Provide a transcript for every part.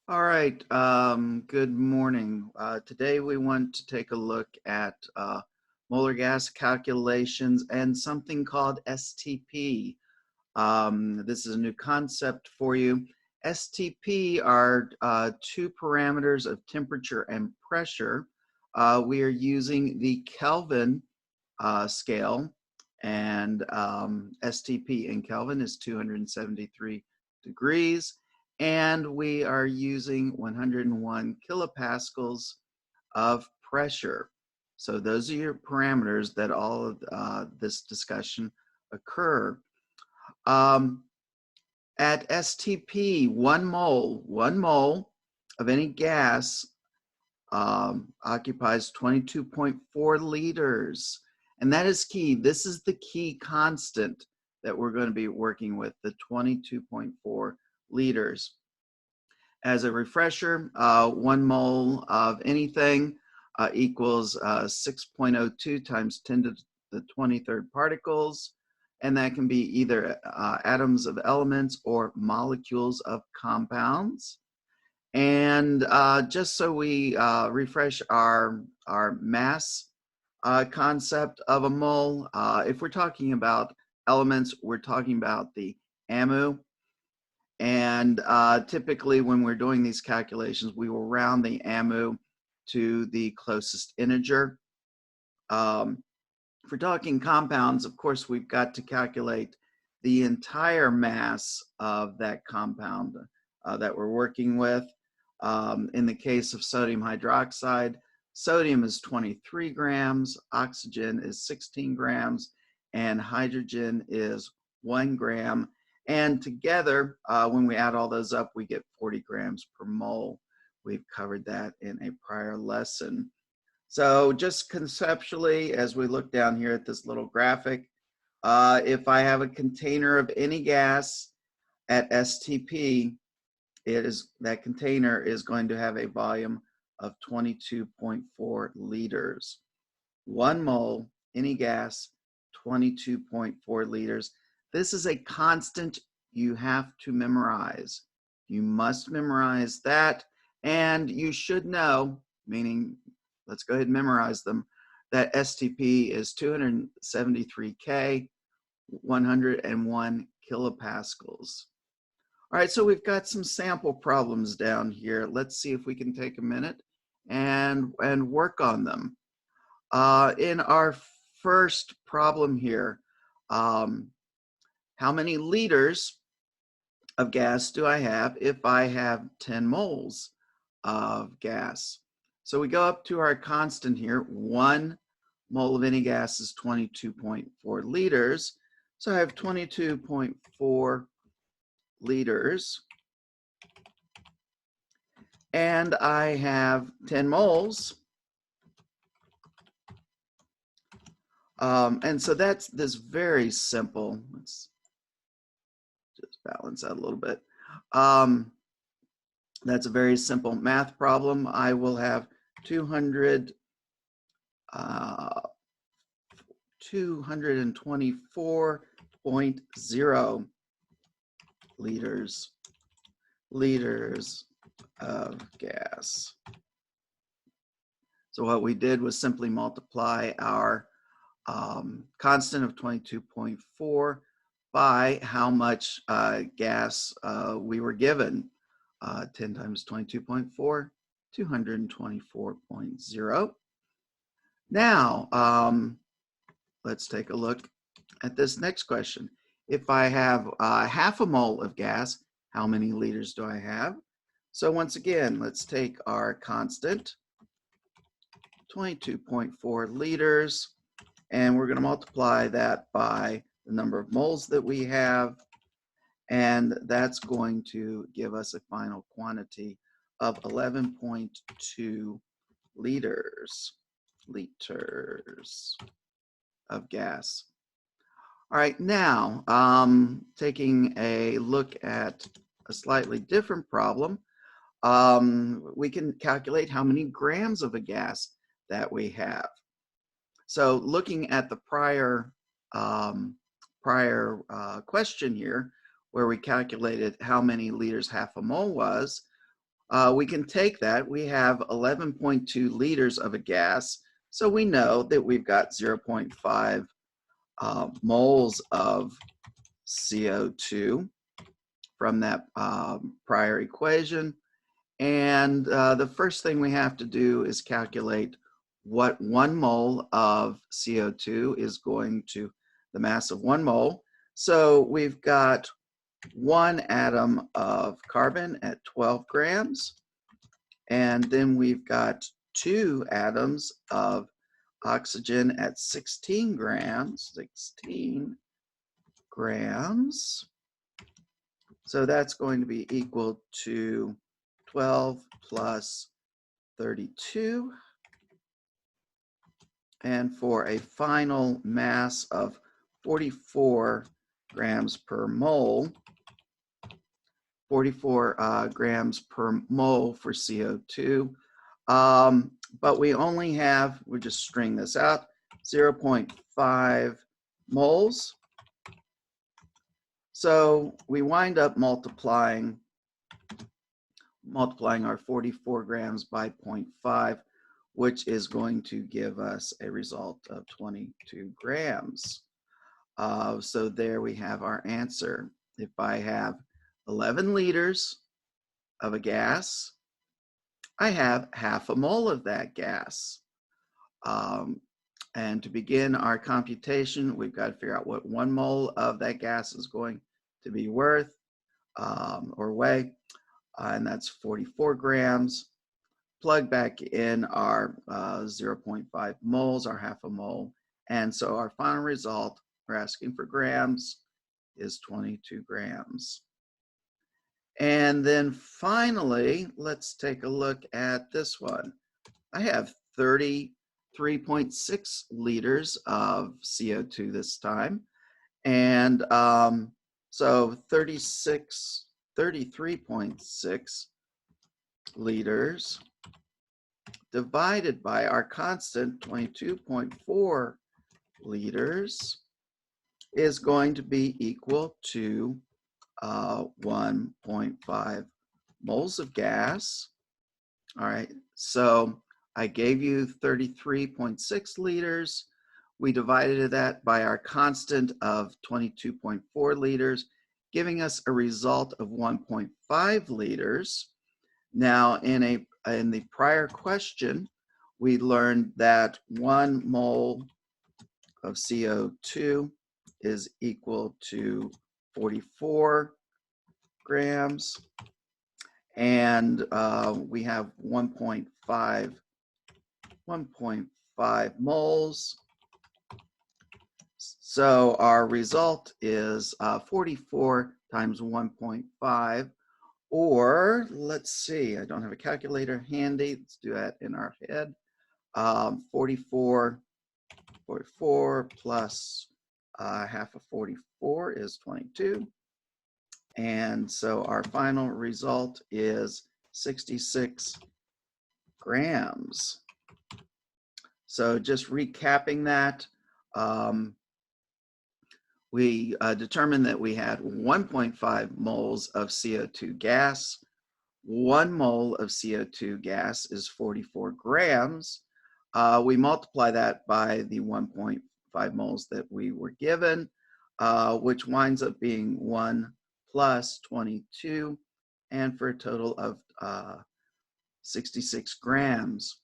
All right, good morning. Today we want to take a look at molar gas calculations and something called STP. This is a new concept for you. STP are two parameters of temperature and pressure. We are using the Kelvin scale, and STP in Kelvin is 273 degrees, and we are using 101 kilopascals of pressure. So those are your parameters that all of this discussion occur. At STP, one mole of any gas occupies 22.4 liters. And that is key. This is the key constant that we're going to be working with, the 22.4 liters. As a refresher, 1 mole of anything equals 6.02 times 10 to the 23rd particles. And that can be either atoms of elements or molecules of compounds. And just so we refresh our mass concept of a mole, if we're talking about elements, we're talking about the AMU. And typically when we're doing these calculations, we will round the AMU to the closest integer. If we're talking compounds, of course, we've got to calculate the entire mass of that compound that we're working with. In the case of sodium hydroxide, sodium is 23 grams, oxygen is 16 grams, and hydrogen is 1 gram. And together, when we add all those up, we get 40 grams per mole. We've covered that in a prior lesson. So just conceptually, as we look down here at this little graphic, if I have a container of any gas at STP, that container is going to have a volume of 22.4 liters. 1 mole, any gas, 22.4 liters. This is a constant you have to memorize. You must memorize that, and you should know, meaning let's go ahead and memorize them, that STP is 273 K, 101 kilopascals. All right, so we've got some sample problems down here. Let's see if we can take a minute and work on them. In our first problem here, how many liters of gas do I have if I have 10 moles of gas? So we go up to our constant here. 1 mole of any gas is 22.4 liters. So I have 22.4 liters. And I have 10 moles. And so that's this very simple. Let's just balance out a little bit. That's a very simple math problem. I will have 224.0 liters of gas. So what we did was simply multiply our constant of 22.4 by how much gas we were given. 10 times 22.4, 224.0. Now, let's take a look at this next question. If I have half a mole of gas, how many liters do I have? So once again, let's take our constant, 22.4 liters, and we're going to multiply that by the number of moles that we have, and that's going to give us a final quantity of 11.2 liters of gas. All right, now taking a look at a slightly different problem, we can calculate how many grams of a gas that we have. So looking at the prior question here, where we calculated how many liters half a mole was, We can take that. We have 11.2 liters of a gas, so we know that we've got 0.5 moles of CO2 from that prior equation. And the first thing we have to do is calculate what 1 mole of CO2 is going to the mass of 1 mole. So we've got 1 atom of carbon at 12 grams, and then we've got 2 atoms of oxygen at 16 grams. 16 grams. So that's going to be equal to 12 plus 32. And for a final mass of 44 grams per mole, 44 grams per mole for CO2. But we only have, we'll just string this out, 0.5 moles. So we wind up multiplying our 44 grams by 0.5, which is going to give us a result of 22 grams. So there we have our answer. If I have 11 liters of a gas, I have half a mole of that gas. And to begin our computation, we've got to figure out what 1 mole of that gas is going to be worth or weigh, and that's 44 grams. Plug back in our 0.5 moles, our half a mole, and so our final result, we're asking for grams, is 22 grams. And then finally, let's take a look at this one. I have 33.6 liters of CO2 this time. And so 33.6 liters divided by our constant 22.4 liters is going to be equal to 1.5 moles of gas. All right, so I gave you 33.6 liters. We divided that by our constant of 22.4 liters, giving us a result of 1.5 liters. Now, in the prior question, we learned that 1 mole of CO2 is equal to 44 grams, and we have 1.5 moles. So our result is 44 times 1.5, or let's see, I don't have a calculator handy. Let's do that in our head. 44 plus half of 44 is 22. And so our final result is 66 grams. So just recapping that, we determined that we had 1.5 moles of CO2 gas. 1 mole of CO2 gas is 44 grams. We multiply that by the 1.5 moles that we were given, which winds up being 1 plus 22, and for a total of 66 grams.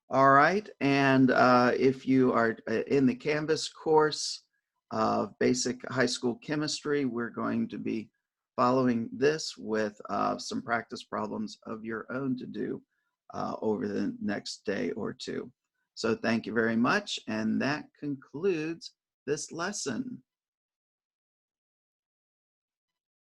All right, and if you are in the Canvas course of basic high school chemistry, we're going to be following this with some practice problems of your own to do over the next day or two. So thank you very much, and that concludes this lesson.